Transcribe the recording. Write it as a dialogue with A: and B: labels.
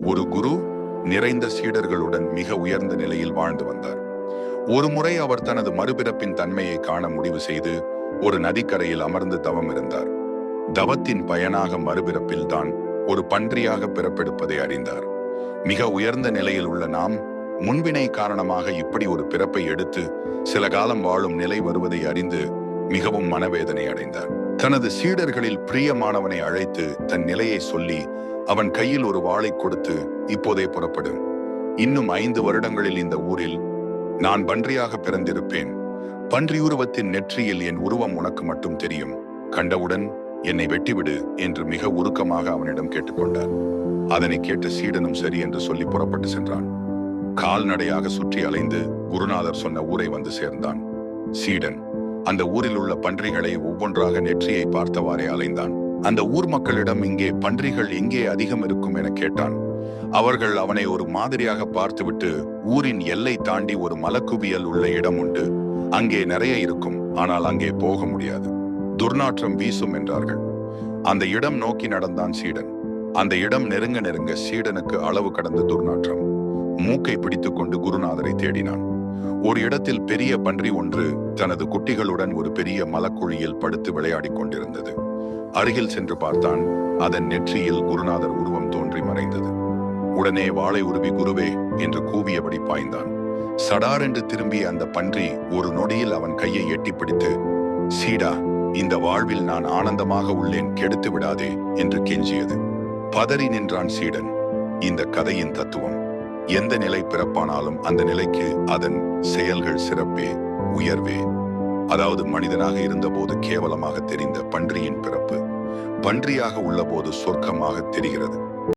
A: ஒரு குரு நிறைந்த சீடர்களுடன் மிக உயர்ந்த நிலையில் வாழ்ந்து வந்தார். ஒருமுறை அவர் தனது மறுபிறப்பின் தன்மையை காண முடிவு செய்து ஒரு நதிக்கரையில் அமர்ந்து தவம் இருந்தார். தவத்தின் பயனாக மறுபிறப்பில் தான் ஒரு பன்றியாக பிறப்பெடுப்பதை அறிந்தார். மிக உயர்ந்த நிலையில் உள்ள நாம் முன்வினை காரணமாக இப்படி ஒரு பிறப்பை எடுத்து சில காலம் வாழும் நிலை வருவதை அறிந்து மிகவும் மனவேதனை அடைந்தார். தனது சீடர்களில் பிரியமானவனை அழைத்து தன் நிலையை சொல்லி அவன் கையில் ஒரு வாளை கொடுத்து, இப்போதே புறப்படு. இன்னும் 5 வருடங்களில் இந்த ஊரில் நான் பன்றியாக பிறந்திருப்பேன். பன்றியுருவத்தின் நெற்றியில் என் உருவம் உனக்கு மட்டும் தெரியும். கண்டவுடன் என்னை வெட்டிவிடு என்று மிக உருக்கமாக அவனிடம் கேட்டுக்கொண்டார். அதனை கேட்ட சீடனும் சரி என்று சொல்லி புறப்பட்டு சென்றான். கால்நடையாக சுற்றி அலைந்து குருநாதர் சொன்ன ஊரை வந்து சேர்ந்தான். சீடன் அந்த ஊரில் உள்ள பன்றிகளை ஒவ்வொன்றாக நெற்றியை பார்த்தவாறே அலைந்தான். அந்த ஊர் மக்களிடம் இங்கே பன்றிகள் எங்கே அதிகம் இருக்கும் என கேட்டான். அவர்கள் அவனை ஒரு மாதிரியாக பார்த்துவிட்டு, ஊரின் எல்லை தாண்டி ஒரு மலக்குவியல் உள்ள இடம் உண்டு, அங்கே நிறைய இருக்கும், ஆனால் அங்கே போக முடியாது, துர்நாற்றம் வீசும் என்றார்கள். அந்த இடம் நோக்கி நடந்தான் சீடன். அந்த இடம் நெருங்க நெருங்க சீடனுக்கு அளவு கடந்த துர்நாற்றம். மூக்கை பிடித்துக் கொண்டு குருநாதரை தேடினான். ஒரு இடத்தில் பெரிய பன்றி ஒன்று தனது குட்டிகளுடன் ஒரு பெரிய மலக்குழியில் படுத்து விளையாடிக் கொண்டிருந்தது. அருகில் சென்று பார்த்தான். அதன் நெற்றியில் குருநாதர் உருவம் தோன்றி மறைந்தது. உடனே வாளை உருவி, குருவே என்று கூவியபடி பாய்ந்தான். சடார் என்று திரும்பிய அந்த பன்றி ஒரு நொடியில் அவன் கையை எட்டி பிடித்து, சீடா, இந்த வாழ்வில் நான் ஆனந்தமாக உள்ளேன், கெடுத்து விடாதே என்று கெஞ்சியது. பதறி நின்றான் சீடன். இந்த கதையின் தத்துவம், எந்த நிலை பிறப்பானாலும் அந்த நிலைக்கு அதன் செயல்கள் சிறப்பே, உயர்வே. அதாவது மனிதனாக இருந்தபோது கேவலமாக தெரிந்த பன்றியின் பிறப்பு பன்றியாக உள்ளபோது சொர்க்கமாக தெரிகிறது.